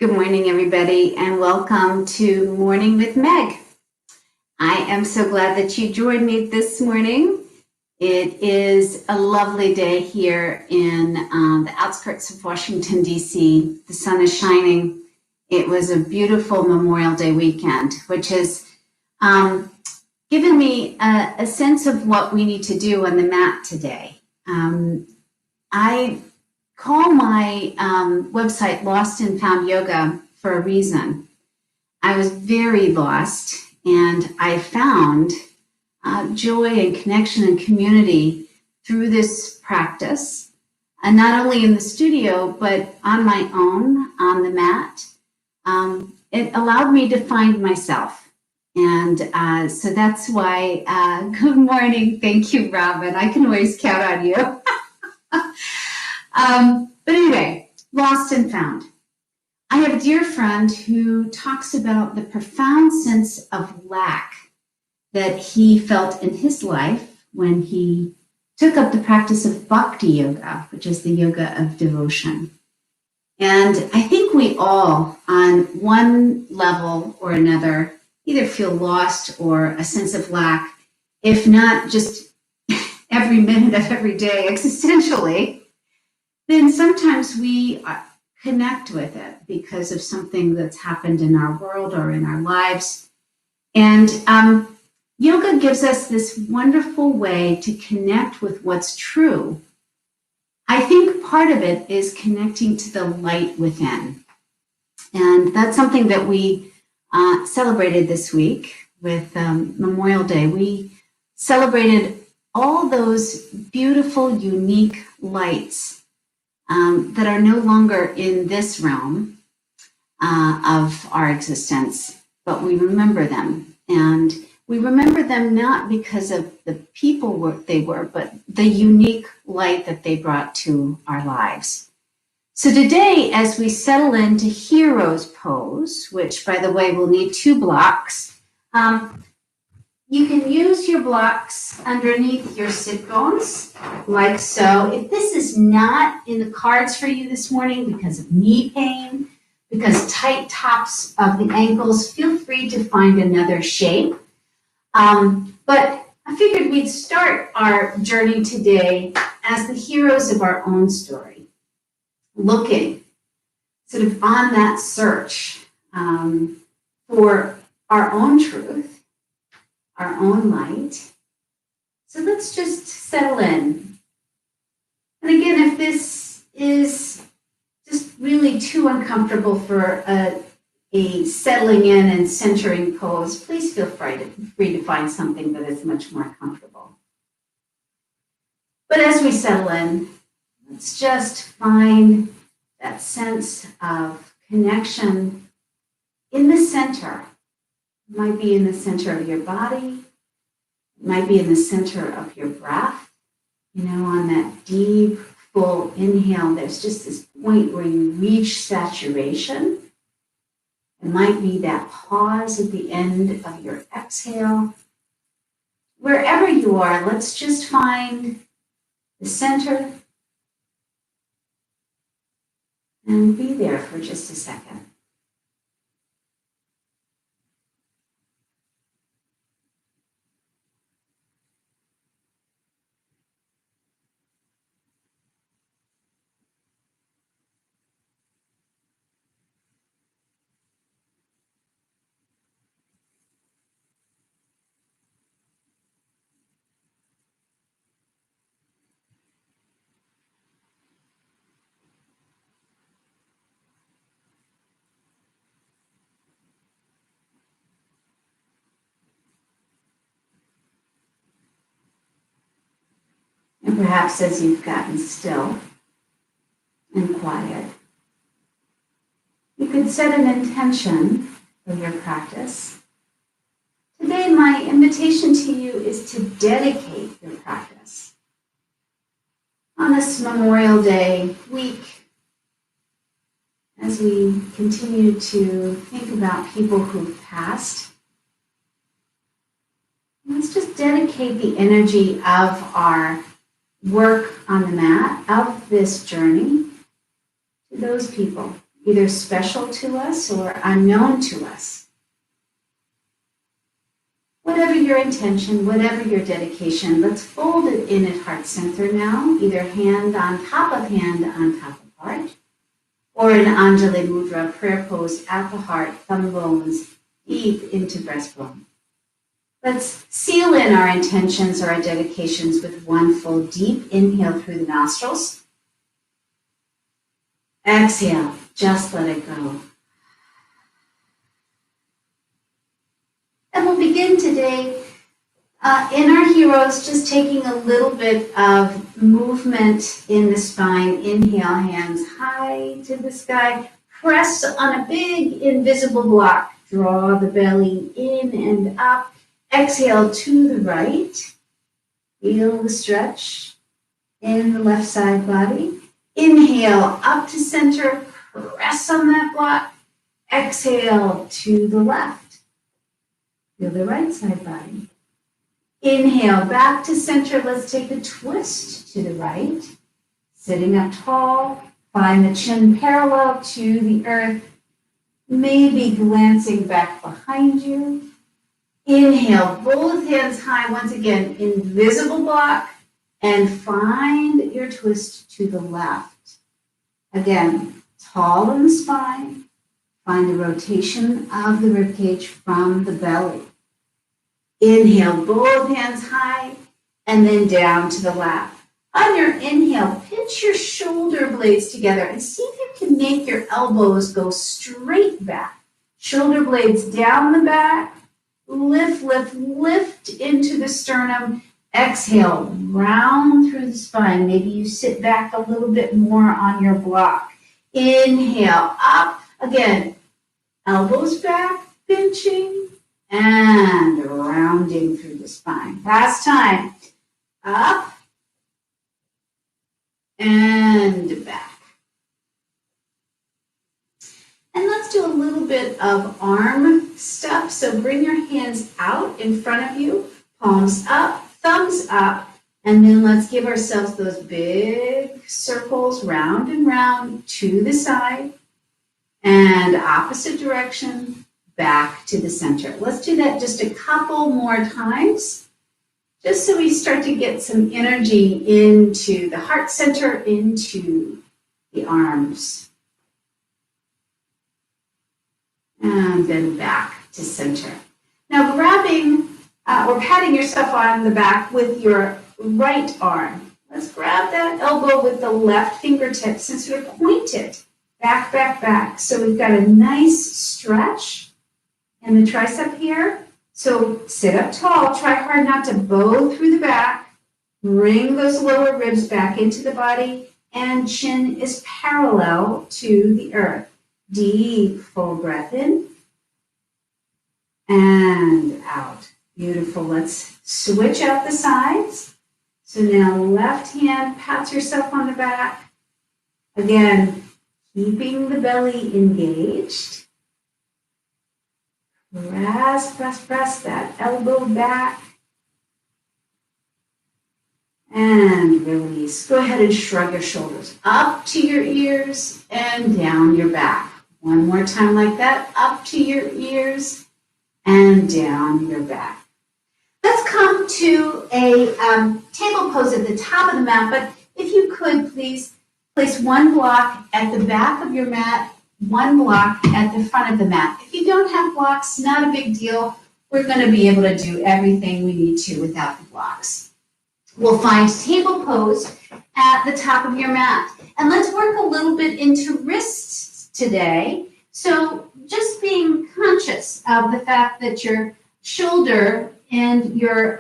Good morning, everybody, and welcome to Morning with Meg. I am so glad that you joined me this morning. It is a lovely day here in the outskirts of Washington, D.C. The sun is shining. It was a beautiful Memorial Day weekend, which has given me a sense of what we need to do on the mat today. I call my website Lost and Found Yoga for a reason. I was very lost, and I found joy and connection and community through this practice, and not only in the studio, but on my own, on the mat. It allowed me to find myself. And so that's why, good morning. Thank you, Robin. I can always count on you. But anyway, lost and found. I have a dear friend who talks about the profound sense of lack that he felt in his life when he took up the practice of bhakti yoga, which is the yoga of devotion. And I think we all, on one level or another, either feel lost or a sense of lack, if not just every minute of every day existentially. Then sometimes we connect with it because of something that's happened in our world or in our lives. And yoga gives us this wonderful way to connect with what's true. I think part of it is connecting to the light within. And that's something that we celebrated this week with Memorial Day. We celebrated all those beautiful, unique lights that are no longer in this realm of our existence, but we remember them. And we remember them not because of the people they were, but the unique light that they brought to our lives. So today, as we settle into Hero's Pose, which, by the way, will need 2 blocks, you can use your blocks underneath your sit bones, like so. If this is not in the cards for you this morning because of knee pain, because tight tops of the ankles, feel free to find another shape. But I figured we'd start our journey today as the heroes of our own story, looking sort of on that search for our own truth, our own light. So let's just settle in. And again, if this is just really too uncomfortable for a settling in and centering pose, please feel free to find something that is much more comfortable. But as we settle in, let's just find that sense of connection in the center. It might be in the center of your body. It might be in the center of your breath. On that deep, full inhale, there's just this point where you reach saturation. It might be that pause at the end of your exhale. Wherever you are, let's just find the center and be there for just a second. And perhaps as you've gotten still and quiet, you could set an intention for your practice. Today, my invitation to you is to dedicate your practice. On this Memorial Day week, as we continue to think about people who've passed, let's just dedicate the energy of our work on the mat, of this journey, to those people either special to us or unknown to us. Whatever your intention, whatever your dedication, let's fold it in at heart center now, either hand on top of heart, or an Anjali Mudra prayer pose at the heart, thumb bones deep into breastbone. Let's seal in our intentions or our dedications with one full deep inhale through the nostrils. Exhale, just let it go. And we'll begin today in our heroes, just taking a little bit of movement in the spine. Inhale, hands high to the sky. Press on a big invisible block. Draw the belly in and up. Exhale to the right. Feel the stretch in the left side body. Inhale up to center. Press on that block. Exhale to the left. Feel the right side body. Inhale back to center. Let's take a twist to the right. Sitting up tall. Find the chin parallel to the earth. Maybe glancing back behind you. Inhale, both hands high. Once again, invisible block. And find your twist to the left. Again, tall in the spine. Find the rotation of the ribcage from the belly. Inhale, both hands high, and then down to the lap. On your inhale, pinch your shoulder blades together and see if you can make your elbows go straight back. Shoulder blades down the back. Lift, lift, lift into the sternum. Exhale, round through the spine. Maybe you sit back a little bit more on your block. Inhale, up. Again, elbows back, pinching, and rounding through the spine. Last time. Up and back. And let's do a little bit of arm stuff. So bring your hands out in front of you, palms up, thumbs up, and then let's give ourselves those big circles round and round to the side and opposite direction back to the center. Let's do that just a couple more times, just so we start to get some energy into the heart center, into the arms. And then back to center. Now grabbing or patting yourself on the back with your right arm. Let's grab that elbow with the left fingertips and sort of point it back, back, back. So we've got a nice stretch in the tricep here. So sit up tall. Try hard not to bow through the back. Bring those lower ribs back into the body, and chin is parallel to the earth. Deep, full breath in and out. Beautiful. Let's switch out the sides. So now left hand pats yourself on the back. Again, keeping the belly engaged. Press, press, press that elbow back. And release. Go ahead and shrug your shoulders up to your ears and down your back. One more time like that. Up to your ears and down your back. Let's come to a table pose at the top of the mat, but if you could please place one block at the back of your mat, one block at the front of the mat. If you don't have blocks, not a big deal. We're going to be able to do everything we need to without the blocks. We'll find table pose at the top of your mat. And let's work a little bit into wrists today. So just being conscious of the fact that your shoulder and your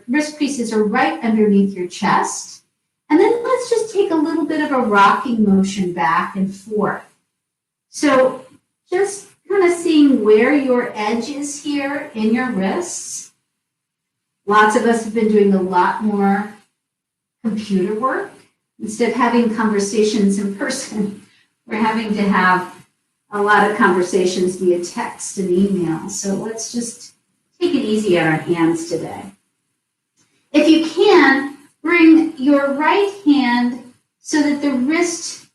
wrist creases are right underneath your chest. And then let's just take a little bit of a rocking motion back and forth. So just kind of seeing where your edge is here in your wrists. Lots of us have been doing a lot more computer work. Instead of having conversations in person, we're having to have a lot of conversations via text and email. So let's just take it easy on our hands today. If you can, bring your right hand so that the wrist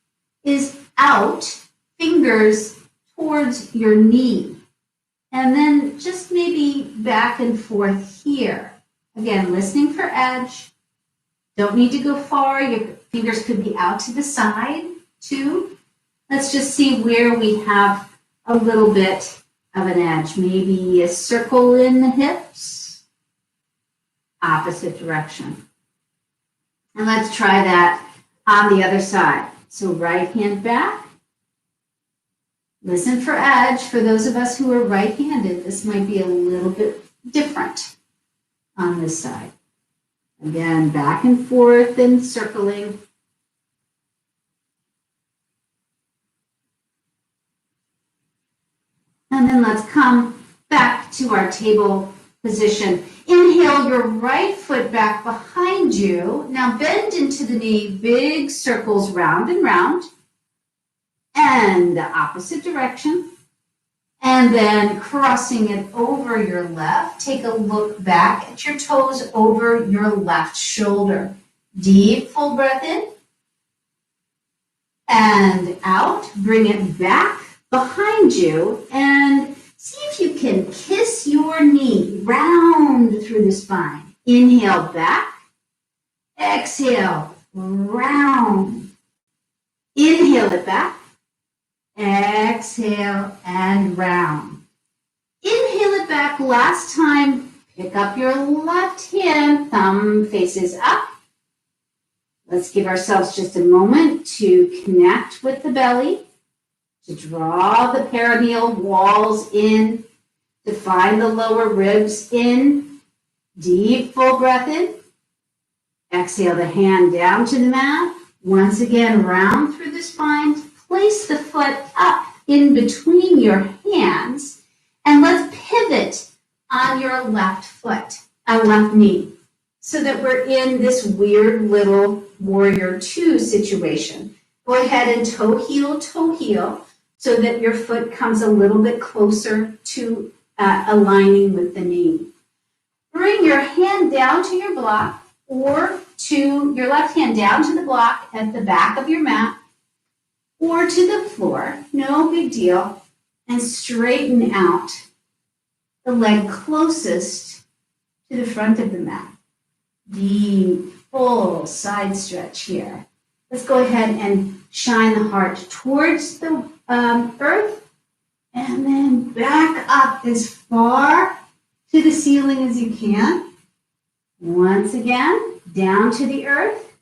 is out fingers towards your knee. And then just maybe back and forth here. Again, listening for edge. Don't need to go far. Your fingers could be out to the side too. Let's just see where we have a little bit of an edge. Maybe a circle in the hips. Opposite direction. And let's try that on the other side. So right hand back. Listen for edge. For those of us who are right-handed, this might be a little bit different on this side. Again, back and forth and circling. And then let's come back to our table position. Inhale your right foot back behind you. Now bend into the knee, big circles round and round. And the opposite direction. And then crossing it over your left. Take a look back at your toes over your left shoulder. Deep, full breath in. And out. Bring it back behind you. And see if you can kiss your knee round through the spine. Inhale back. Exhale, round. Inhale it back. Exhale and round. Inhale it back last time. Pick up your left hand, thumb faces up. Let's give ourselves just a moment to connect with the belly, to draw the perineal walls in, to find the lower ribs in. Deep, full breath in. Exhale the hand down to the mat. Once again, round through the spine. Place the foot up in between your hands, and let's pivot on your left foot, left knee, so that we're in this weird little warrior two situation. Go ahead and toe heel, so that your foot comes a little bit closer to aligning with the knee. Bring your hand down to your block, or to your left hand down to the block at the back of your mat, or to the floor, no big deal, and straighten out the leg closest to the front of the mat. Deep, full side stretch here. Let's go ahead and shine the heart towards the earth, and then back up as far to the ceiling as you can. Once again, down to the earth,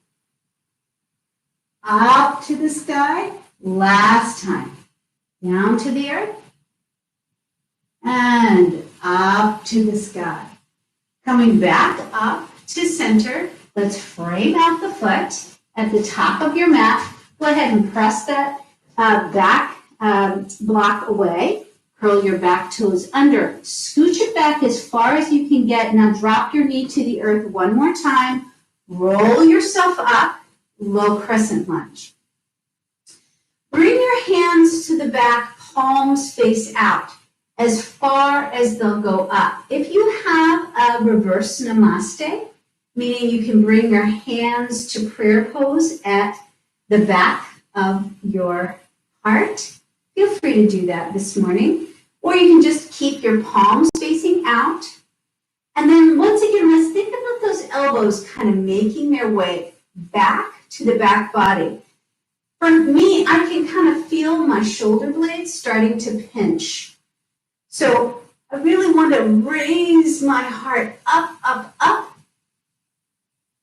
up to the sky. Last time, down to the earth, and up to the sky. Coming back up to center, let's frame out the foot at the top of your mat. Go ahead and press that back block away. Curl your back toes under. Scooch it back as far as you can get. Now drop your knee to the earth one more time. Roll yourself up, low crescent lunge. Bring your hands to the back, palms face out, as far as they'll go up. If you have a reverse namaste, meaning you can bring your hands to prayer pose at the back of your heart, feel free to do that this morning. Or you can just keep your palms facing out. And then once again, let's think about those elbows kind of making their way back to the back body. For me, I can kind of feel my shoulder blades starting to pinch. So I really want to raise my heart up, up, up.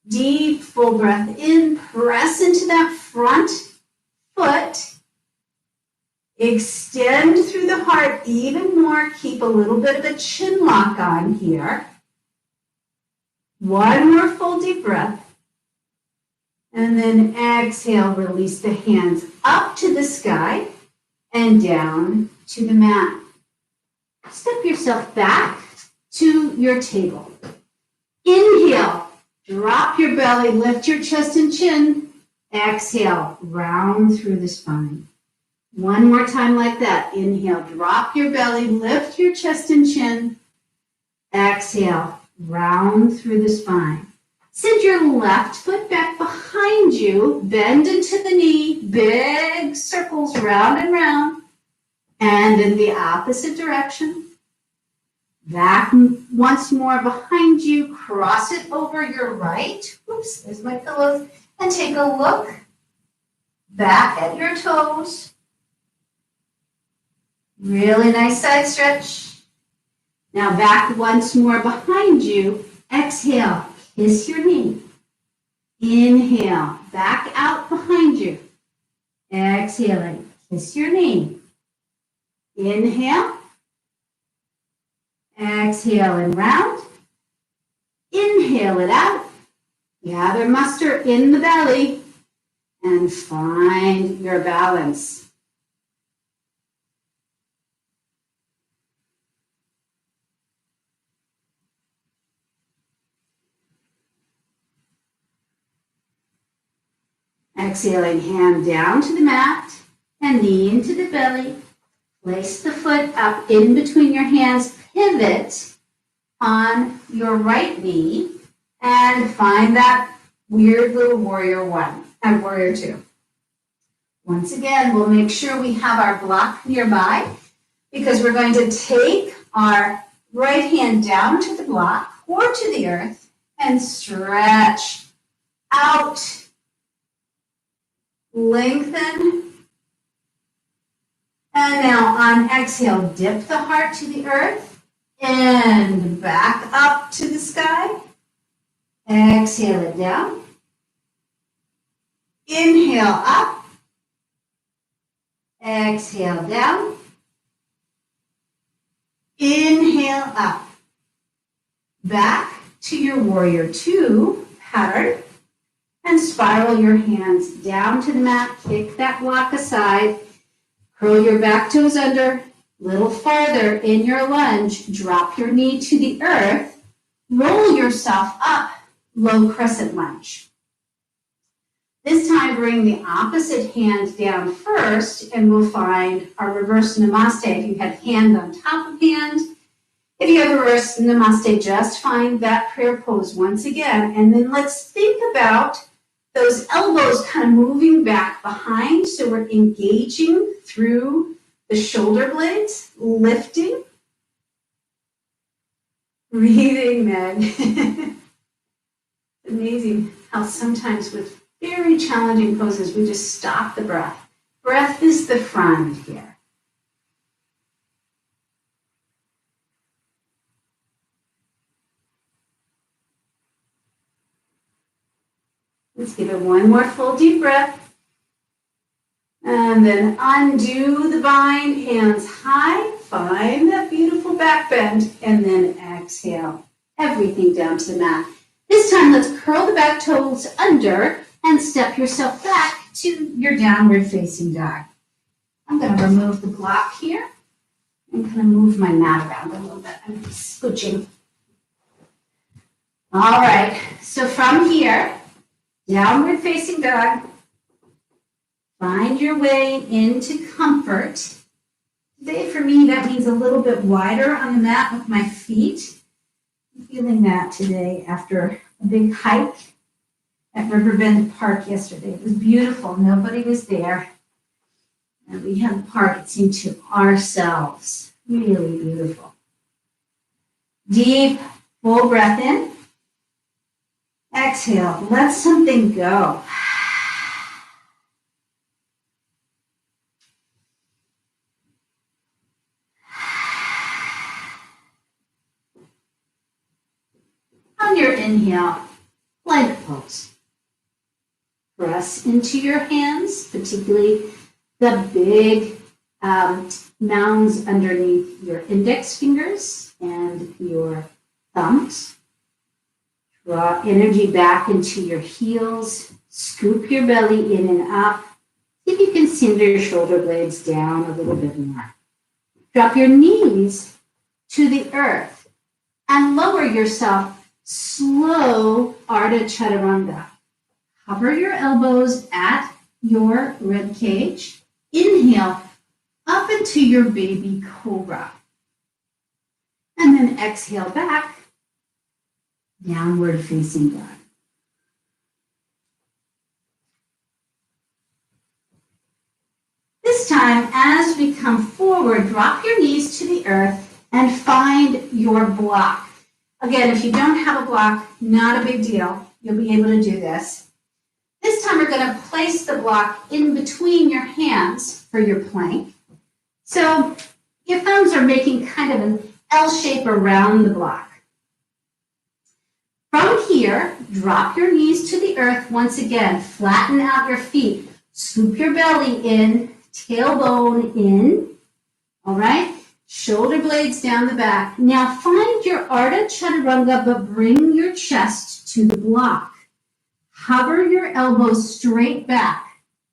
Deep, full breath in. Press into that front foot. Extend through the heart even more. Keep a little bit of a chin lock on here. One more full deep breath. And then exhale, release the hands up to the sky and down to the mat. Step yourself back to your table. Inhale, drop your belly, lift your chest and chin. Exhale, round through the spine. One more time like that. Inhale, drop your belly, lift your chest and chin. Exhale, round through the spine. Send your left foot back behind you, bend into the knee, big circles round and round, and in the opposite direction. Back once more behind you, cross it over your right. Oops, there's my pillows. And take a look back at your toes. Really nice side stretch. Now back once more behind you. Exhale, kiss your knee. Inhale, back out behind you. Exhaling, kiss your knee. Inhale. Exhale and round. Inhale it out. Gather muster in the belly and find your balance. Exhaling, hand down to the mat and knee into the belly. Place the foot up in between your hands, pivot on your right knee, and find that weird little warrior one and warrior two. Once again, we'll make sure we have our block nearby because we're going to take our right hand down to the block or to the earth and stretch out, lengthen. And now on exhale, dip the heart to the earth and back up to the sky. Exhale it down. Inhale up. Exhale down. Inhale up. Back to your warrior two pattern and spiral your hands down to the mat. Kick that block aside. Curl your back toes under, a little farther in your lunge, drop your knee to the earth, roll yourself up, low crescent lunge. This time bring the opposite hand down first and we'll find our reverse namaste. If you have hand on top of hand, if you have reverse namaste, just find that prayer pose once again. And then let's think about those elbows kind of moving back behind, so we're engaging through the shoulder blades, lifting, breathing, Meg. Amazing how sometimes with very challenging poses, we just stop the breath. Breath is the friend here. Let's give it one more full deep breath. And then undo the bind, hands high, find that beautiful back bend, and then exhale everything down to the mat. This time, let's curl the back toes under and step yourself back to your downward facing dog. I'm going to remove the block here and kind of move my mat around a little bit. I'm scooching. All right, so from here, downward facing dog, find your way into comfort. Today for me, that means a little bit wider on the mat with my feet. I'm feeling that today after a big hike at Riverbend Park yesterday. It was beautiful. Nobody was there. And we had the park, it seemed, to ourselves. Really beautiful. Deep, full breath in. Exhale, let something go. On your inhale, plank pose. Press into your hands, particularly the big mounds underneath your index fingers and your thumbs. Draw energy back into your heels. Scoop your belly in and up. See if you can center your shoulder blades down a little bit more. Drop your knees to the earth and lower yourself. Slow Ardha Chaturanga. Hover your elbows at your rib cage. Inhale up into your baby cobra. And then exhale back. Downward facing dog. time, as we come forward, drop your knees to the earth and find your block. Again, if you don't have a block, not a big deal. You'll be able to do this. This time we're going to place the block in between your hands for your plank. So your thumbs are making kind of an L shape around the block. From here, drop your knees to the earth once again. Flatten out your feet. Scoop your belly in, tailbone in. All right? Shoulder blades down the back. Now find your Ardha Chaturanga, but bring your chest to the block. Hover your elbows straight back.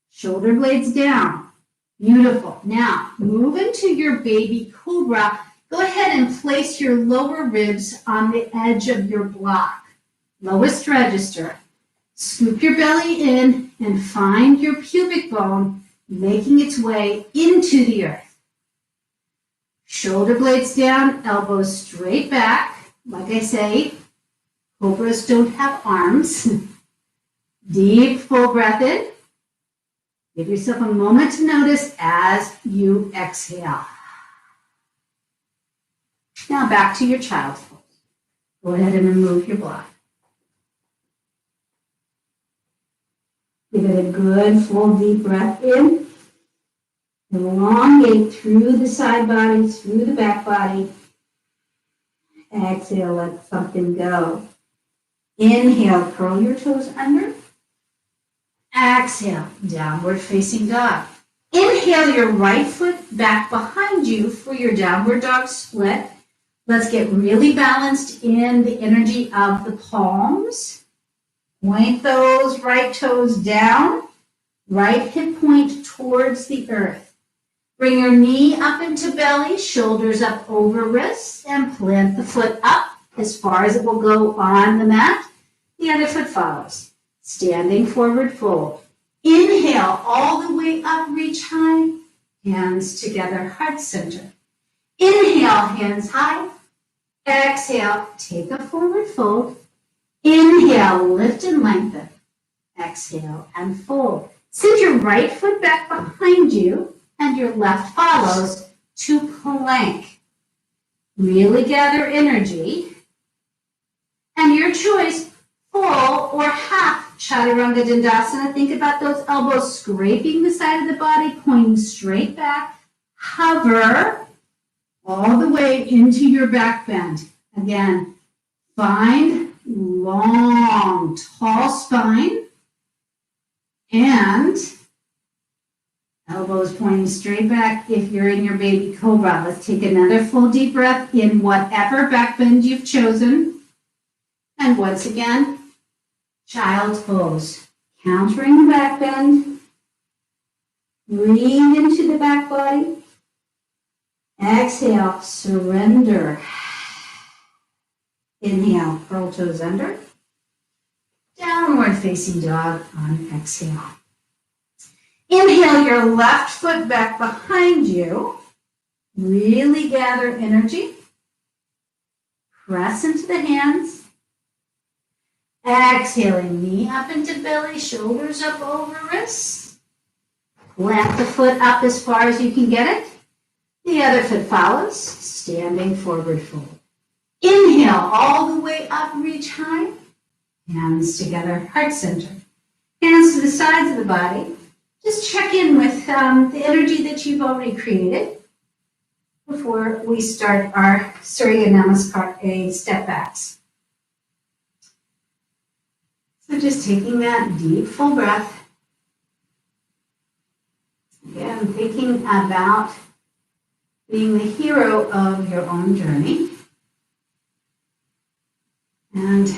Shoulder blades down. Beautiful. Now move into your baby cobra. Go ahead and place your lower ribs on the edge of your block. Lowest register. Scoop your belly in and find your pubic bone making its way into the earth. Shoulder blades down, elbows straight back. Like I say, cobras don't have arms. Deep, full breath in. Give yourself a moment to notice as you exhale. Now back to your child's pose. Go ahead and remove your block. Give it a good, full, deep breath in. Elongate through the side body, through the back body. Exhale, let something go. Inhale, curl your toes under. Exhale, downward facing dog. Inhale your right foot back behind you for your downward dog split. Let's get really balanced in the energy of the palms. Point those right toes down. Right hip point towards the earth. Bring your knee up into belly, shoulders up over wrists, and plant the foot up as far as it will go on the mat. The other foot follows. Standing forward fold. Inhale all the way up, reach high. Hands together, heart center. Inhale, hands high. Exhale, take a forward fold. Inhale, lift and lengthen. Exhale and fold. Send your right foot back behind you and your left follows to plank. Really gather energy. And your choice, full or half Chaturanga Dandasana. Think about those elbows scraping the side of the body, pointing straight back. Hover all the way into your back bend. Again, find long, tall spine and elbows pointing straight back if you're in your baby cobra. Let's take another full deep breath in whatever back bend you've chosen. And once again, child's pose. Countering the back bend. Breathe into the back body. Exhale, surrender. Inhale, curl toes under. Downward facing dog on exhale. Inhale your left foot back behind you. Really gather energy. Press into the hands. Exhaling, knee up into belly, shoulders up over wrists. Plant the foot up as far as you can get it. The other foot follows, standing forward fold. Inhale all the way up, reach high. Hands together, heart center. Hands to the sides of the body. Just check in with the energy that you've already created before we start our Surya Namaskar step backs. So just taking that deep, full breath. Again, thinking about being the hero of your own journey. And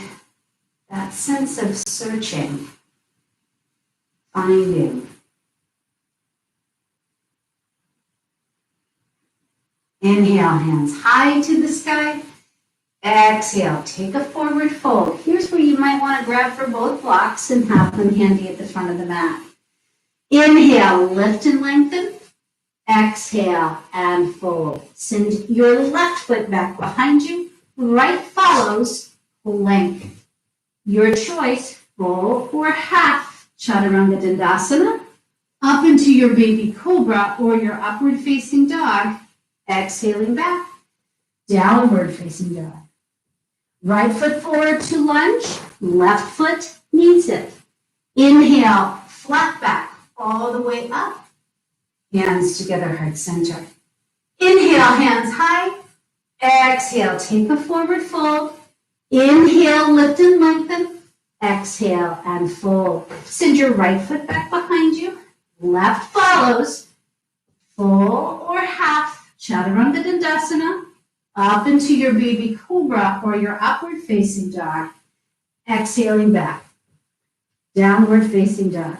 that sense of searching, finding. Inhale, hands high to the sky. Exhale, take a forward fold. Here's where you might want to grab for both blocks and have them handy at the front of the mat. Inhale, lift and lengthen. Exhale and fold. Send your left foot back behind you. Right follows, plank. Your choice, full or half Chaturanga Dandasana. Up into your baby cobra or your upward facing dog, exhaling back, downward facing dog. Right foot forward to lunge, left foot meets it. Inhale, flat back, all the way up, hands together, heart center. Inhale, hands high. Exhale, take a forward fold. Inhale, lift and lengthen. Exhale and fold. Send your right foot back behind you. Left follows. Full or half chaturanga dandasana. Up into your baby cobra or your upward facing dog. Exhaling back. Downward facing dog.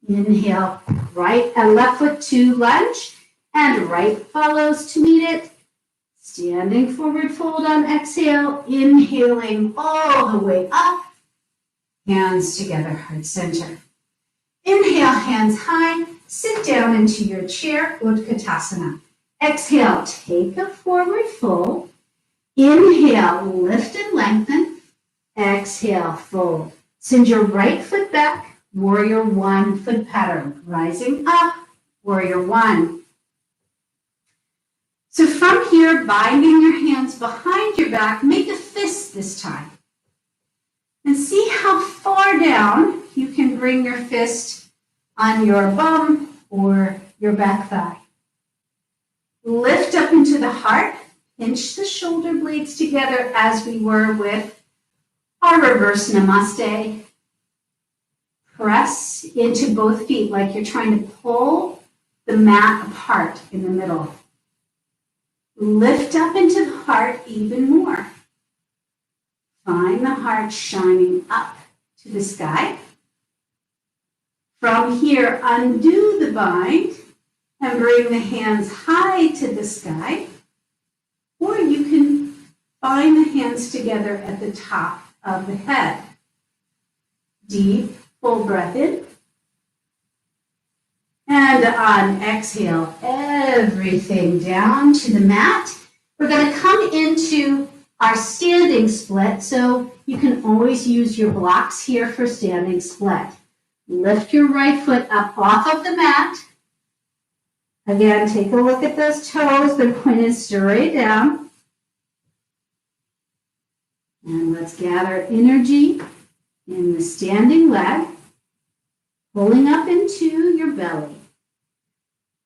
Inhale, right and left foot to lunge, and right follows to meet it. Standing forward fold on exhale, inhaling all the way up. Hands together, heart center. Inhale, hands high, sit down into your chair, Utkatasana. Exhale, take a forward fold. Inhale, lift and lengthen. Exhale, fold. Send your right foot back, warrior one foot pattern. Rising up, warrior one. So from here, binding your hands behind your back, make a fist this time. And see how far down you can bring your fist on your bum or your back thigh. Lift up into the heart, pinch the shoulder blades together as we were with our reverse namaste. Press into both feet like you're trying to pull the mat apart in the middle. Lift up into the heart even more. Find the heart shining up to the sky. From here, undo the bind and bring the hands high to the sky. Or you can bind the hands together at the top of the head. Deep, full breath in. And on exhale, everything down to the mat. We're going to come into our standing split, so you can always use your blocks here for standing split. Lift your right foot up off of the mat. Again, take a look at those toes. They're pointed straight down. And let's gather energy in the standing leg, pulling up into your belly.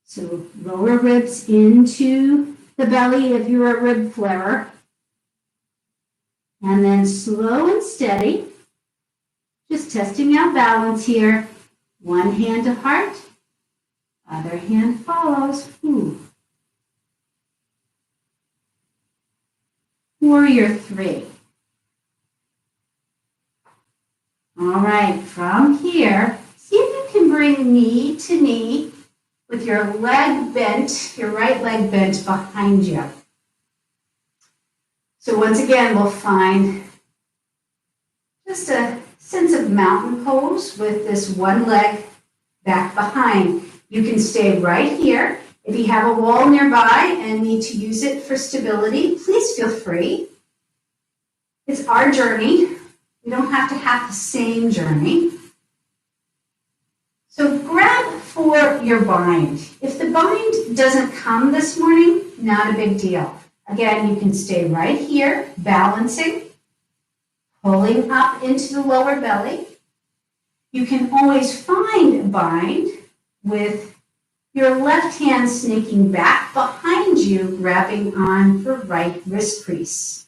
So lower ribs into the belly if you're a rib flarer. And then slow and steady, just testing out balance here. One hand to heart, other hand follows. Warrior three. All right, from here, see if you can bring knee to knee with your leg bent, your right leg bent behind you. So once again, we'll find just a sense of mountain pose with this one leg back behind. You can stay right here. If you have a wall nearby and need to use it for stability, please feel free. It's our journey. We don't have to have the same journey. So grab for your bind. If the bind doesn't come this morning, not a big deal. Again, you can stay right here, balancing, pulling up into the lower belly. You can always find a bind with your left hand snaking back behind you, grabbing on the right wrist crease.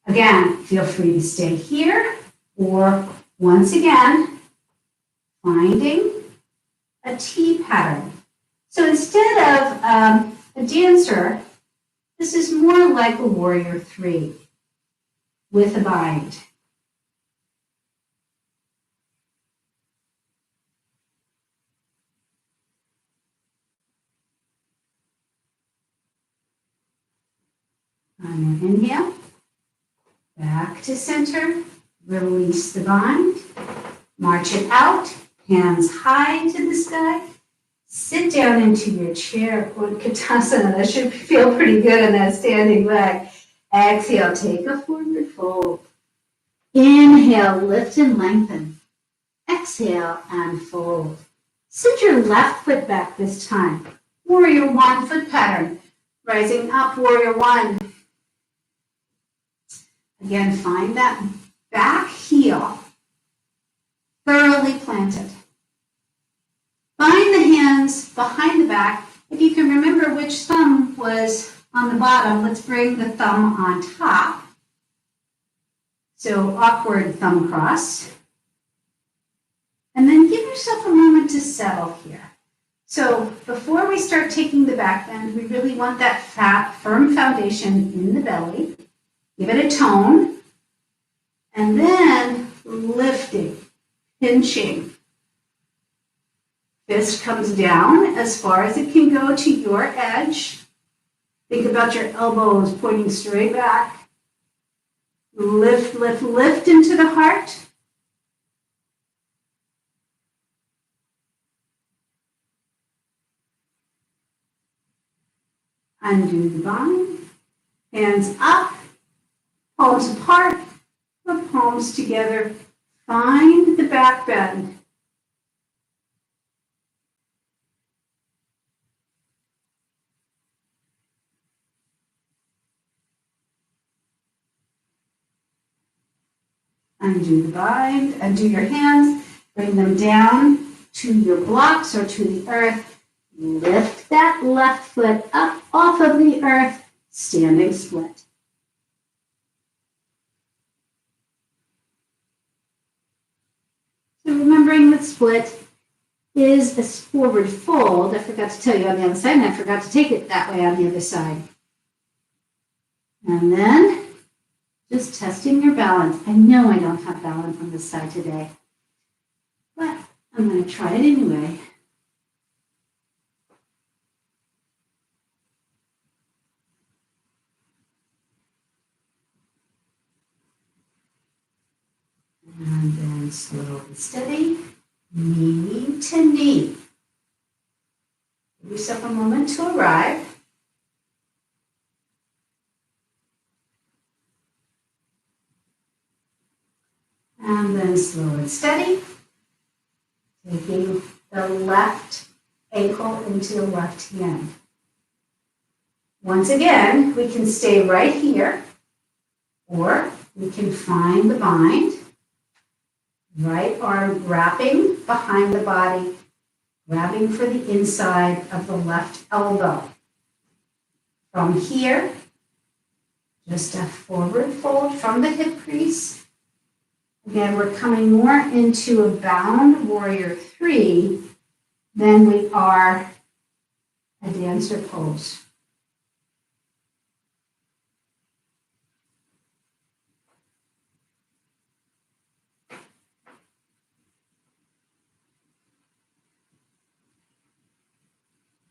Again, feel free to stay here, or once again, finding a T pattern. So instead of a dancer, this is more like a warrior three with a bind. On your inhale, back to center, release the bind, march it out, hands high to the sky. Sit down into your chair, Utkatasana. That should feel pretty good in that standing leg. Exhale, take a forward fold. Inhale, lift and lengthen. Exhale and fold. Send your left foot back this time. Warrior one foot pattern. Rising up, warrior one. Again, find that back heel thoroughly planted. Bind the hands behind the back. If you can remember which thumb was on the bottom, let's bring the thumb on top. So awkward thumb cross. And then give yourself a moment to settle here. So before we start taking the back bend, we really want that fat, firm foundation in the belly. Give it a tone. And then lifting, pinching. Fist comes down as far as it can go to your edge. Think about your elbows pointing straight back. Lift, lift, lift into the heart. Undo the bind. Hands up, palms apart, or palms together. Find the back bend. Undo the bind, undo your hands, bring them down to your blocks or to the earth. Lift that left foot up off of the earth, standing split. So remembering that split is a forward fold. I forgot to tell you on the other side, and I forgot to take it that way on the other side. And then just testing your balance. I know I don't have balance on this side today, but I'm going to try it anyway. And then slow and steady, knee to knee. Give yourself a moment to arrive. And then slow and steady, taking the left ankle into the left hand. Once again, we can stay right here, or we can find the bind. Right arm wrapping behind the body, grabbing for the inside of the left elbow. From here, just a forward fold from the hip crease. Again, we're coming more into a bound warrior three than we are a dancer pose.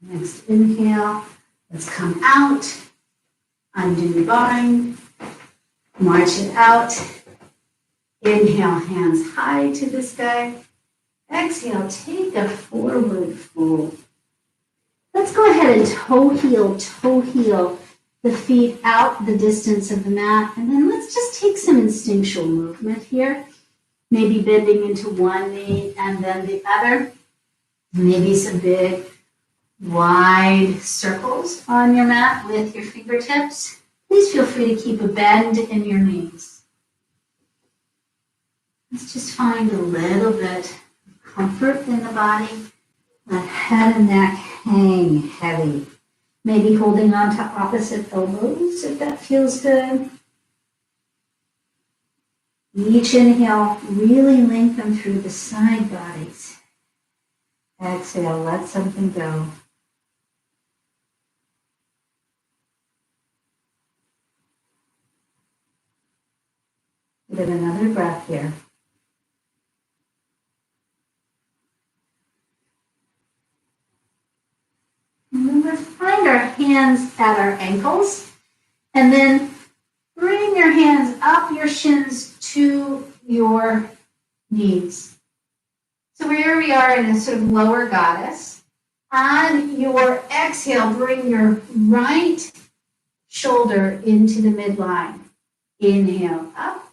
Next inhale, let's come out, undo the bind, march it out. Inhale, hands high to the sky. Exhale, take a forward fold. Let's go ahead and toe heel the feet out the distance of the mat. And then let's just take some instinctual movement here. Maybe bending into one knee and then the other. Maybe some big wide circles on your mat with your fingertips. Please feel free to keep a bend in your knees. Let's just find a little bit of comfort in the body. Let head and neck hang heavy. Maybe holding on to opposite elbows if that feels good. Each inhale, really lengthen through the side bodies. Exhale, let something go. Give it another breath here. Remember, find our hands at our ankles, and then bring your hands up your shins to your knees. So here we are in a sort of lower goddess. On your exhale, bring your right shoulder into the midline. Inhale up.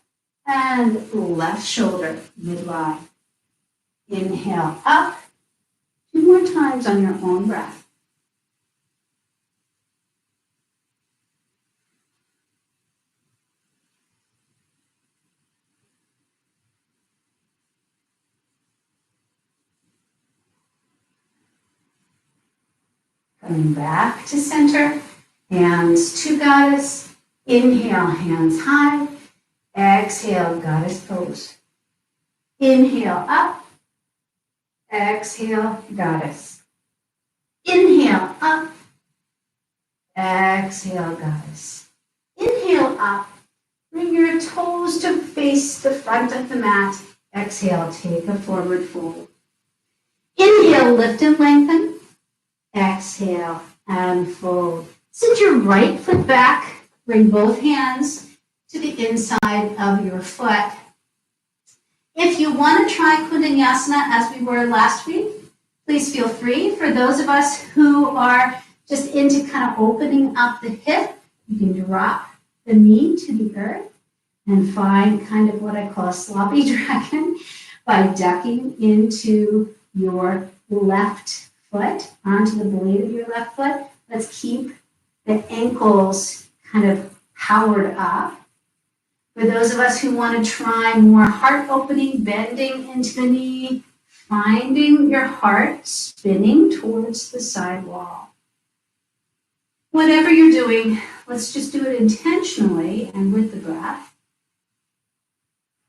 And left shoulder midline. Inhale up times on your own breath. Coming back to center, hands to goddess. Inhale, hands high. Exhale, goddess pose. Inhale, up. Exhale, goddess. Inhale, up. Exhale, goddess. Inhale, up. Bring your toes to face the front of the mat. Exhale, take a forward fold. Inhale, lift and lengthen. Exhale and fold. Sit your right foot back. Bring both hands to the inside of your foot. If you want to try Kundalini as we were last week, please feel free. For those of us who are just into kind of opening up the hip, you can drop the knee to the earth and find kind of what I call a sloppy dragon by ducking into your left foot, onto the blade of your left foot. Let's keep the ankles kind of powered up. For those of us who want to try more heart opening, bending into the knee, finding your heart spinning towards the side wall. Whatever you're doing, let's just do it intentionally and with the breath.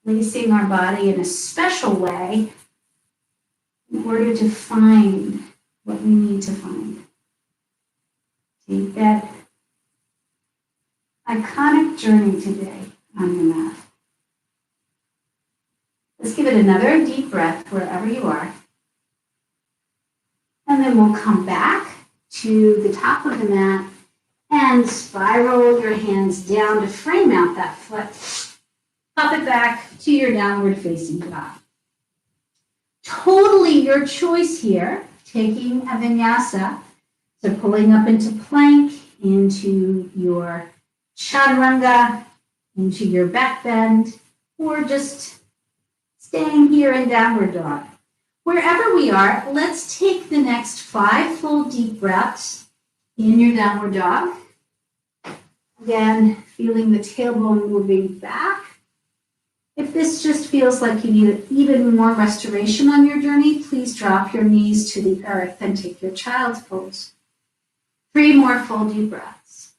Placing our body in a special way in order to find what we need to find. Take that iconic journey today on the mat. Let's give it another deep breath wherever you are. And then we'll come back to the top of the mat and spiral your hands down to frame out that foot. Pop it back to your downward facing dog. Totally your choice here, taking a vinyasa. So pulling up into plank, into your chaturanga, into your back bend, or just staying here in downward dog. Wherever we are, let's take the next 5 full deep breaths in your downward dog. Again, feeling the tailbone moving back. If this just feels like you need even more restoration on your journey, please drop your knees to the earth and take your child's pose. 3 more full deep breaths.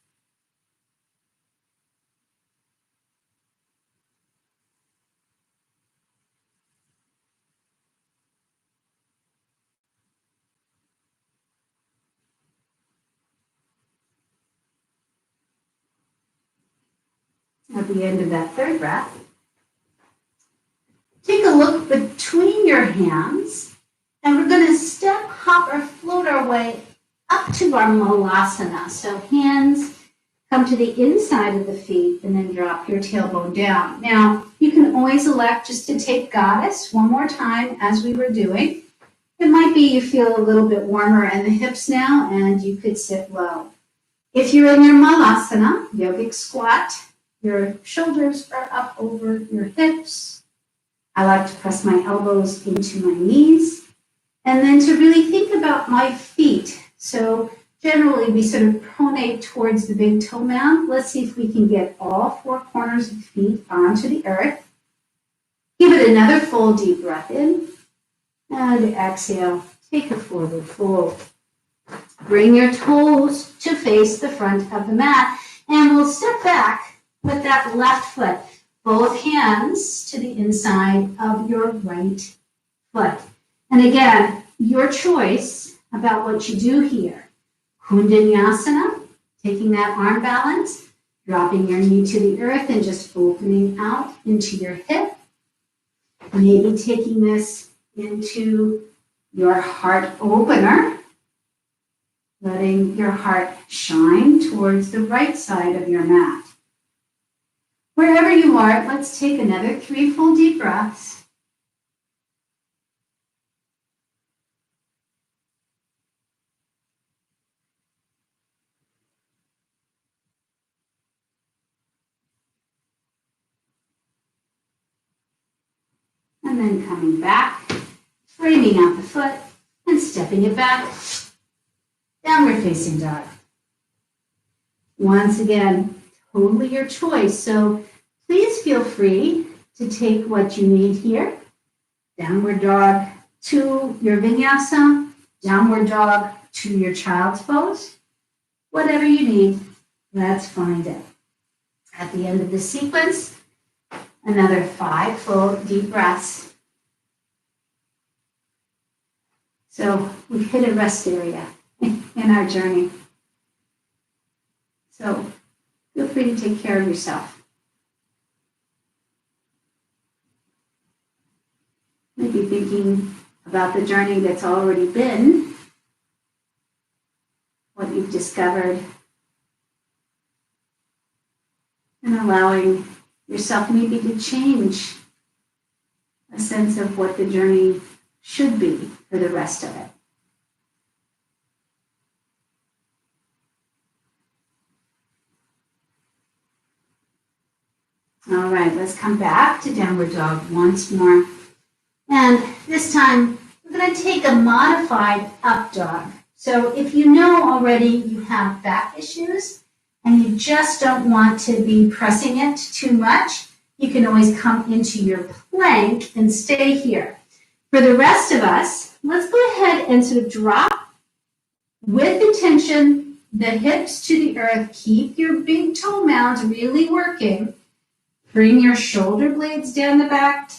At the end of that 3rd breath, take a look between your hands, and we're going to step, hop, or float our way up to our malasana. So hands come to the inside of the feet and then drop your tailbone down. Now, you can always elect just to take goddess one more time as we were doing. It might be you feel a little bit warmer in the hips now and you could sit low. If you're in your malasana, yogic squat, your shoulders are up over your hips. I like to press my elbows into my knees and then to really think about my feet. So generally we sort of pronate towards the big toe mound. Let's see if we can get all 4 corners of the feet onto the earth. Give it another full deep breath in and exhale. Take a forward fold. Bring your toes to face the front of the mat and we'll step back with that left foot. Both hands to the inside of your right foot. And again, your choice about what you do here. Kundalini, taking that arm balance, dropping your knee to the earth and just opening out into your hip. Maybe taking this into your heart opener, letting your heart shine towards the right side of your mat. Wherever you are, let's take another 3 full deep breaths. And then coming back, framing out the foot, and stepping it back, downward facing dog. Once again, totally your choice. So please feel free to take what you need here. Downward dog to your vinyasa, downward dog to your child's pose. Whatever you need, let's find it. At the end of the sequence, another 5 full deep breaths. So we've hit a rest area in our journey. So feel free to take care of yourself. Maybe thinking about the journey that's already been, what you've discovered, and allowing yourself maybe to change a sense of what the journey should be for the rest of it. All right, let's come back to downward dog once more. And this time, we're going to take a modified up dog. So if you know already you have back issues and you just don't want to be pressing it too much, you can always come into your plank and stay here. For the rest of us, let's go ahead and sort of drop with intention, the hips to the earth. Keep your big toe mounds really working. Bring your shoulder blades down the back.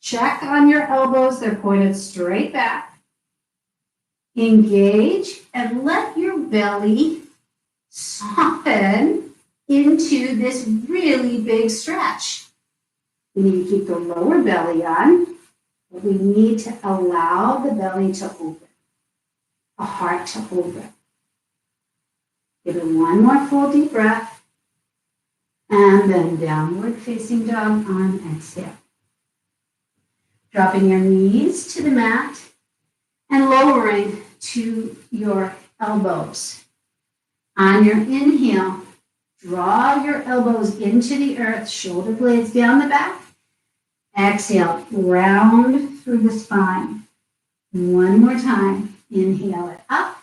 Check on your elbows. They're pointed straight back. Engage and let your belly soften into this really big stretch. We need to keep the lower belly on, but we need to allow the belly to open, the heart to open. Give it one more full deep breath, and then downward facing dog on exhale. Dropping your knees to the mat and lowering to your elbows. On your inhale, draw your elbows into the earth, shoulder blades down the back. Exhale, round through the spine. One more time, inhale it up.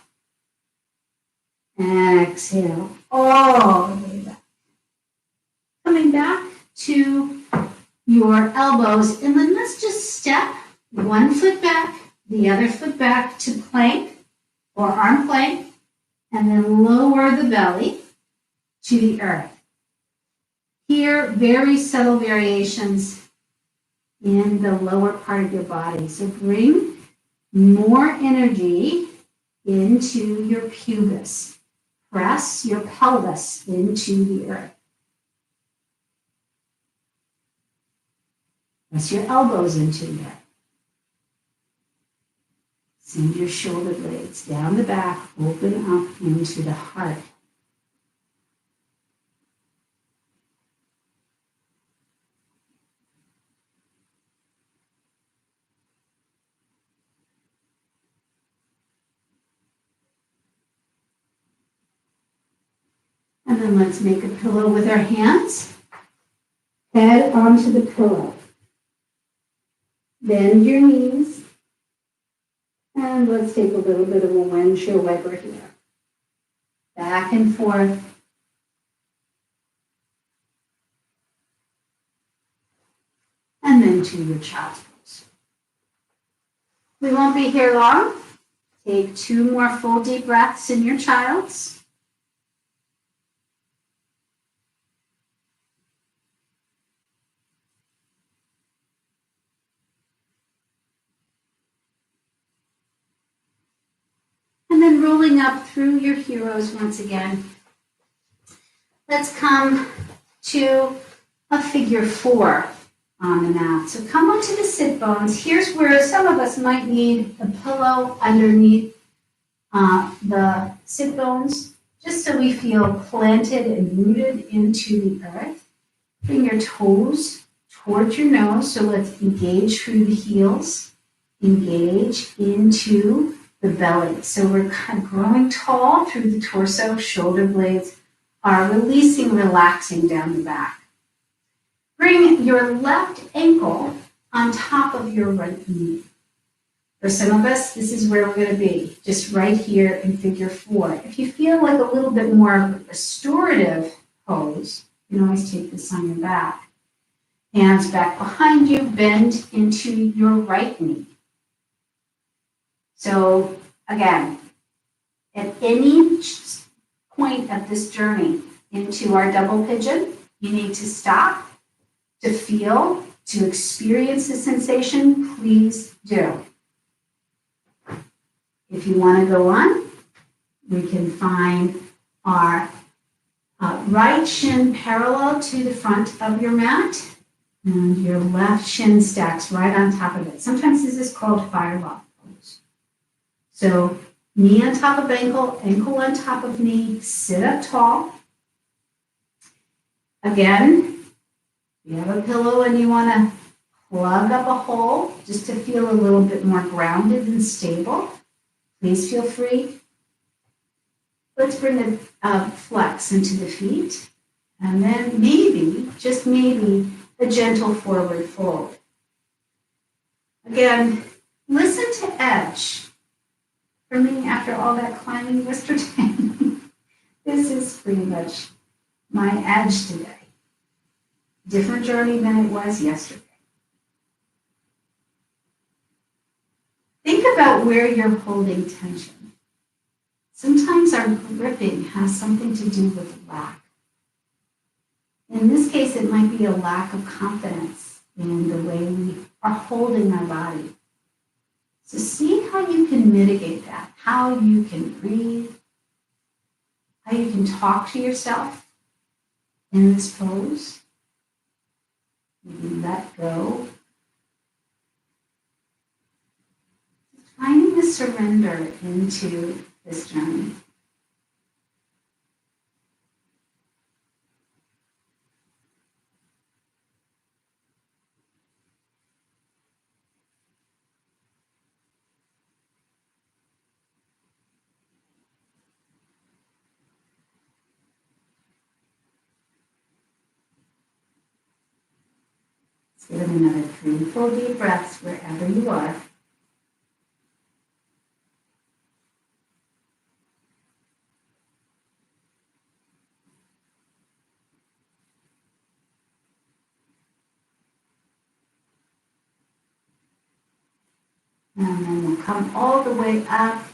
Exhale, all the way back. Coming back to your elbows, and then let's just step one foot back, the other foot back to plank or arm plank, and then lower the belly to the earth. Here, very subtle variations in the lower part of your body. So bring more energy into your pubis. Press your pelvis into the earth. Press your elbows into the earth. Send your shoulder blades down the back, open up into the heart. And then let's make a pillow with our hands. Head onto the pillow. Bend your knees. And let's take a little bit of a windshield wiper here. Back and forth. And then to your child's pose. We won't be here long. Take 2 more full deep breaths in your child's. And then rolling up through your heroes once again. Let's come to a figure 4 on the mat. So come onto the sit bones. Here's where some of us might need a pillow underneath the sit bones, just so we feel planted and rooted into the earth. Bring your toes towards your nose. So let's engage through the heels. Engage into the belly. So we're kind of growing tall through the torso. Shoulder blades are releasing, relaxing down the back. Bring your left ankle on top of your right knee. For some of us, this is where we're going to be, just right here in figure 4. If you feel like a little bit more of a restorative pose, you can always take this on your back. Hands back behind you, bend into your right knee. So again, at any point of this journey into our double pigeon, you need to stop, to feel, to experience the sensation. Please do. If you want to go on, we can find our right shin parallel to the front of your mat, and your left shin stacks right on top of it. Sometimes this is called fireball pose. So knee on top of ankle, ankle on top of knee, sit up tall. Again, if you have a pillow and you want to plug up a hole just to feel a little bit more grounded and stable, please feel free. Let's bring the flex into the feet, and then maybe, just maybe, a gentle forward fold. Again, listen to edge. For me, after all that climbing yesterday, this is pretty much my edge today. Different journey than it was yesterday. Think about where you're holding tension. Sometimes our gripping has something to do with lack. In this case, it might be a lack of confidence in the way we are holding our body. So see how you can mitigate that, how you can breathe, how you can talk to yourself in this pose. Maybe let go. Finding the surrender into this journey. Let's give it another 3 full deep breaths wherever you are. And then we'll come all the way up.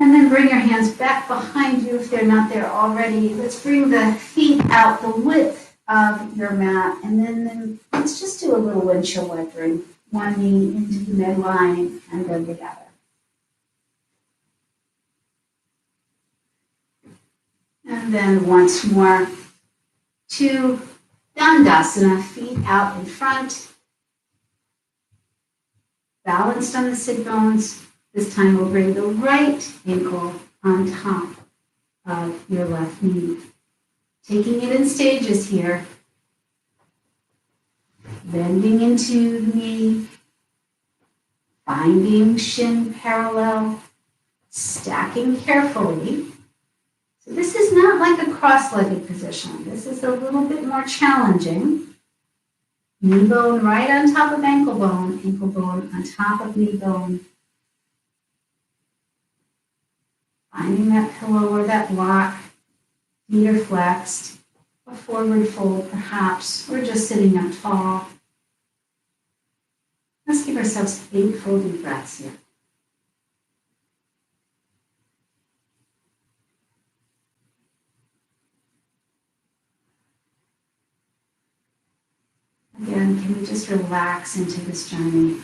And then bring your hands back behind you if they're not there already. Let's bring the feet out the width of your mat. And then let's just do a little windshield wipering. One knee into the midline and then the other. And then once more to Dandasana, feet out in front. Balanced on the sit bones. This time we'll bring the right ankle on top of your left knee. Taking it in stages here. Bending into the knee. Finding shin parallel. Stacking carefully. So this is not like a cross-legged position. This is a little bit more challenging. Knee bone right on top of ankle bone on top of knee bone. Finding that pillow or that block, feet are flexed, a forward fold perhaps, or just sitting up tall. Let's give ourselves 8 full deep breaths here. Again, can we just relax into this journey?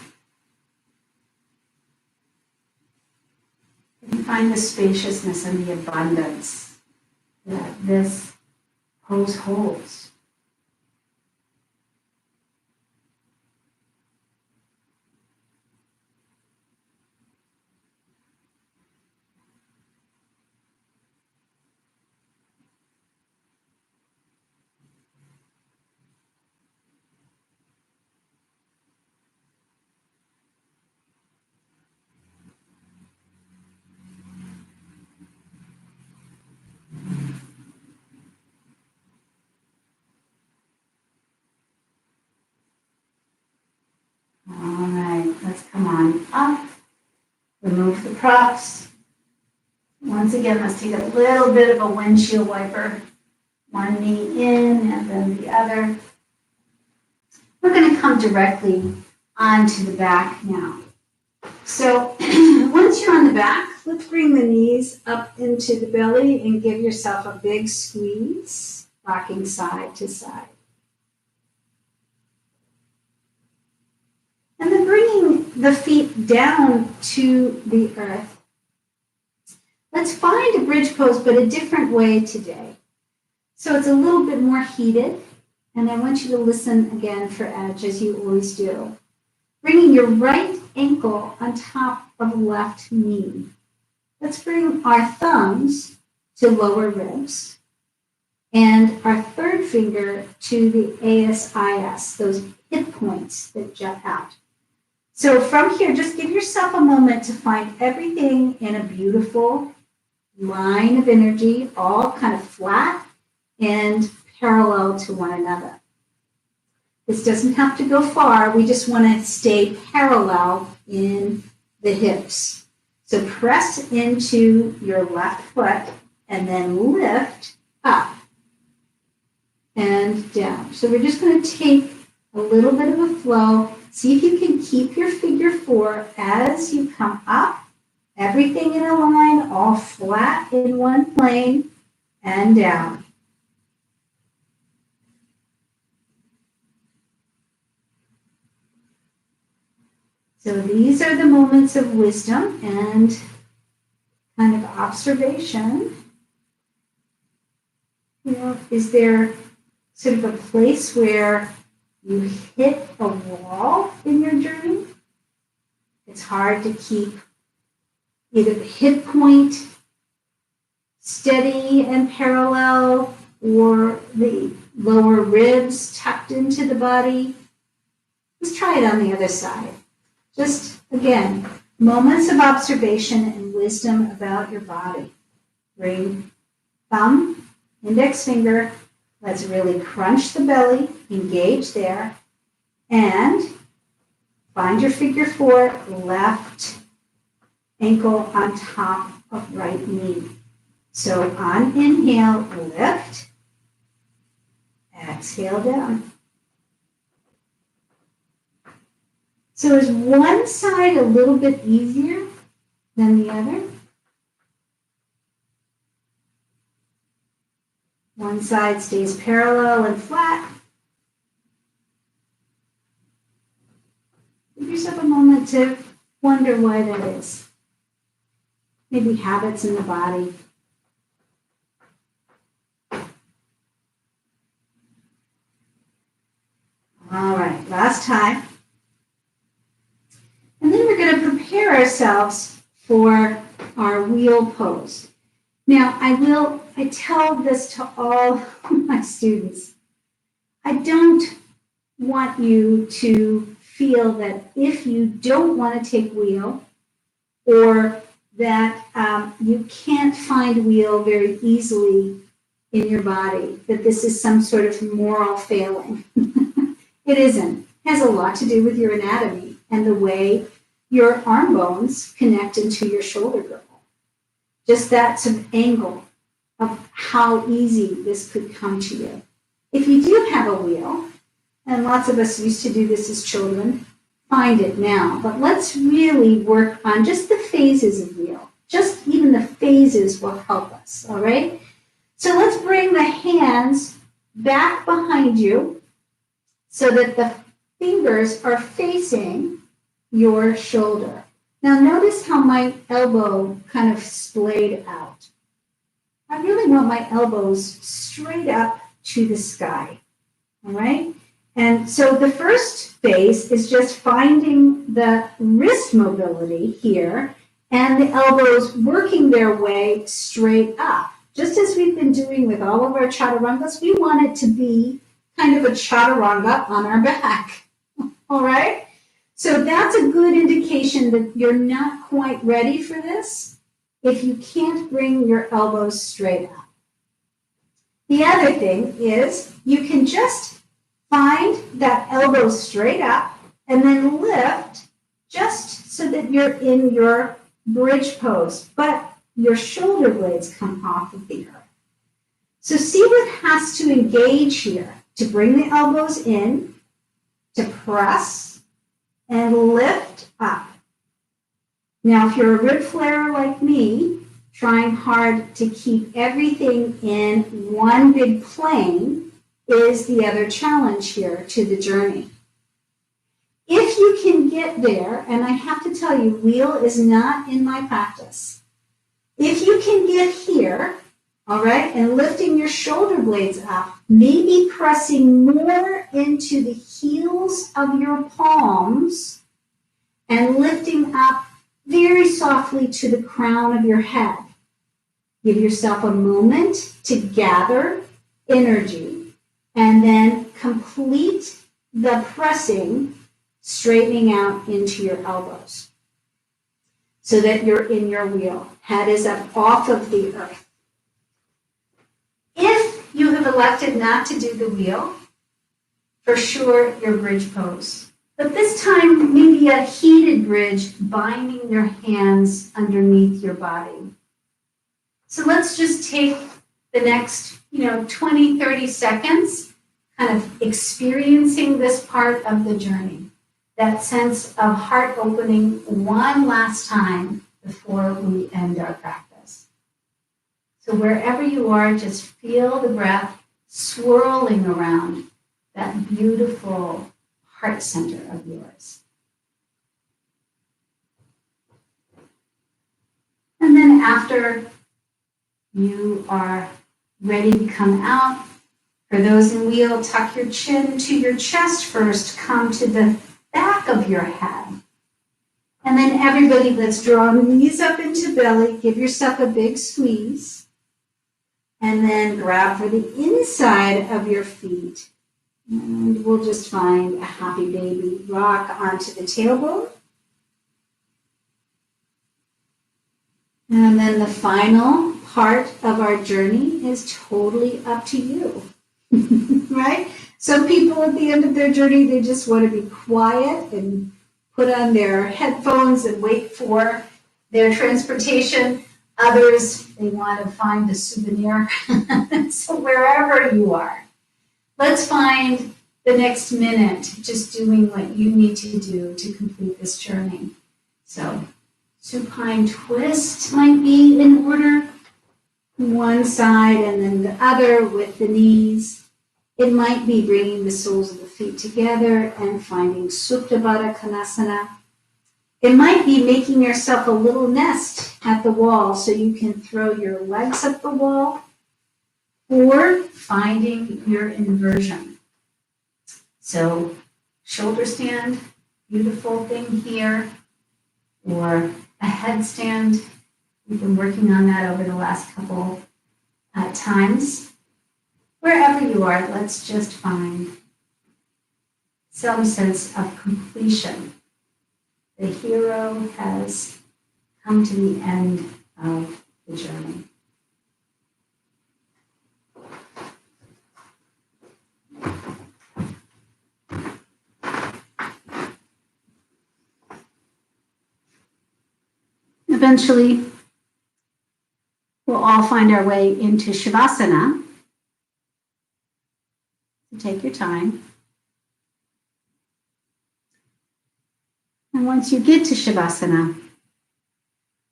You can find the spaciousness and the abundance that this pose holds. on up. Remove the props. Once again, let's take a little bit of a windshield wiper. One knee in and then the other. We're going to come directly onto the back now. So once you're on the back, let's bring the knees up into the belly and give yourself a big squeeze, rocking side to side. And then bringing the feet down to the earth. Let's find a bridge pose, but a different way today. So it's a little bit more heated, and I want you to listen again for edge, as you always do. Bringing your right ankle on top of left knee. Let's bring our thumbs to lower ribs and our third finger to the ASIS, those hip points that jut out. So from here, just give yourself a moment to find everything in a beautiful line of energy, all kind of flat and parallel to one another. This doesn't have to go far. We just want to stay parallel in the hips. So press into your left foot and then lift up and down. So we're just going to take a little bit of a flow. See if you can keep your figure 4 as you come up. Everything in a line, all flat in one plane, and down. So these are the moments of wisdom and kind of observation. You know, is there sort of a place where you hit a wall in your journey? It's hard to keep either the hip point steady and parallel or the lower ribs tucked into the body. Let's try it on the other side. Just, again, moments of observation and wisdom about your body. Bring thumb, index finger. Let's really crunch the belly, engage there, and find your figure 4, left ankle on top of right knee. So on inhale, lift, exhale down. So is one side a little bit easier than the other? One side stays parallel and flat. Give yourself a moment to wonder why that is. Maybe habits in the body. All right, last time. And then we're going to prepare ourselves for our wheel pose. Now, I tell this to all my students. I don't want you to feel that if you don't want to take wheel or that you can't find wheel very easily in your body, that this is some sort of moral failing. It isn't. It has a lot to do with your anatomy and the way your arm bones connect into your shoulder girdle. Just that sort of angle of how easy this could come to you. If you do have a wheel, and lots of us used to do this as children, find it now. But let's really work on just the phases of wheel. Just even the phases will help us, all right? So let's bring the hands back behind you so that the fingers are facing your shoulder. Now notice how my elbow kind of splayed out. I really want my elbows straight up to the sky, all right? And so the first phase is just finding the wrist mobility here and the elbows working their way straight up. Just as we've been doing with all of our chaturangas, we want it to be kind of a chaturanga on our back, all right? So that's a good indication that you're not quite ready for this if you can't bring your elbows straight up. The other thing is you can just find that elbow straight up and then lift just so that you're in your bridge pose, but your shoulder blades come off of the earth. So see what has to engage here to bring the elbows in, to press and lift up. Now, if you're a rib flairer like me, trying hard to keep everything in one big plane is the other challenge here to the journey. If you can get there, and I have to tell you, wheel is not in my practice. If you can get here, all right, and lifting your shoulder blades up, maybe pressing more into the heels of your palms and lifting up very softly to the crown of your head. Give yourself a moment to gather energy and then complete the pressing, straightening out into your elbows so that you're in your wheel. Head is up off of the earth. If you have elected not to do the wheel, for sure your bridge pose. But this time, maybe a heated bridge, binding your hands underneath your body. So let's just take the next, 20, 30 seconds, kind of experiencing this part of the journey. That sense of heart opening one last time before we end our practice. So wherever you are, just feel the breath swirling around that beautiful heart center of yours. And then after you are ready to come out, for those in wheel, tuck your chin to your chest first, come to the back of your head. And then everybody, let's draw knees up into belly, give yourself a big squeeze. And then grab for the inside of your feet. And we'll just find a happy baby. Rock onto the tailbone. And then the final part of our journey is totally up to you, right? Some people at the end of their journey, they just want to be quiet and put on their headphones and wait for their transportation. Others, they want to find a souvenir. So wherever you are, let's find the next minute just doing what you need to do to complete this journey. So supine twist might be in order, one side and then the other with the knees. It might be bringing the soles of the feet together and finding Supta Baddha Konasana. It might be making yourself a little nest at the wall so you can throw your legs up the wall, or finding your inversion. So shoulder stand, beautiful thing here, or a headstand. We've been working on that over the last couple times. Wherever you are, let's just find some sense of completion. The hero has come to the end of the journey. Eventually, we'll all find our way into Shavasana. So take your time. And once you get to Shavasana,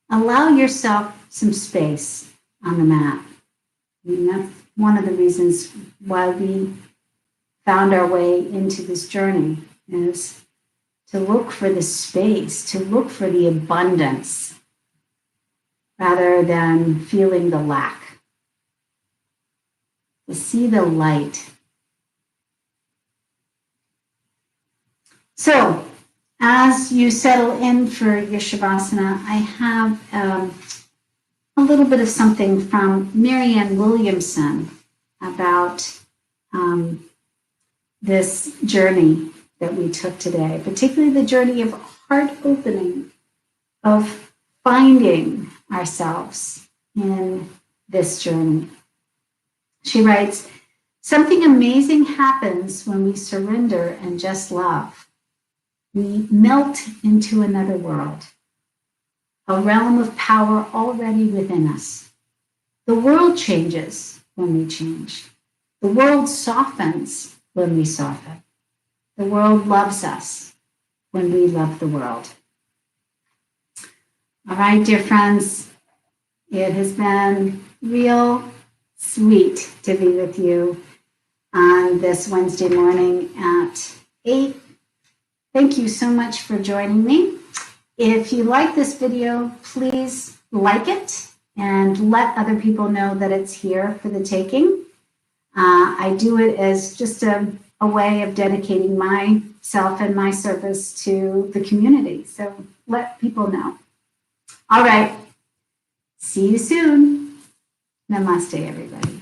allow yourself some space on the mat. I mean, that's one of the reasons why we found our way into this journey, is to look for the space, to look for the abundance, rather than feeling the lack. To see the light. So, as you settle in for your Shavasana, I have a little bit of something from Marianne Williamson about this journey that we took today, particularly the journey of heart opening, of finding ourselves in this journey. She writes, "Something amazing happens when we surrender and just love. we melt into another world, a realm of power already within us. The world changes when we change. The world softens when we soften. The world loves us when we love the world. All right, dear friends, it has been real sweet to be with you on this Wednesday morning at 8. Thank you so much for joining me. If you like this video, please like it and let other people know that it's here for the taking. I do it as just a way of dedicating myself and my service to the community. So let people know. All right. See you soon. Namaste, everybody.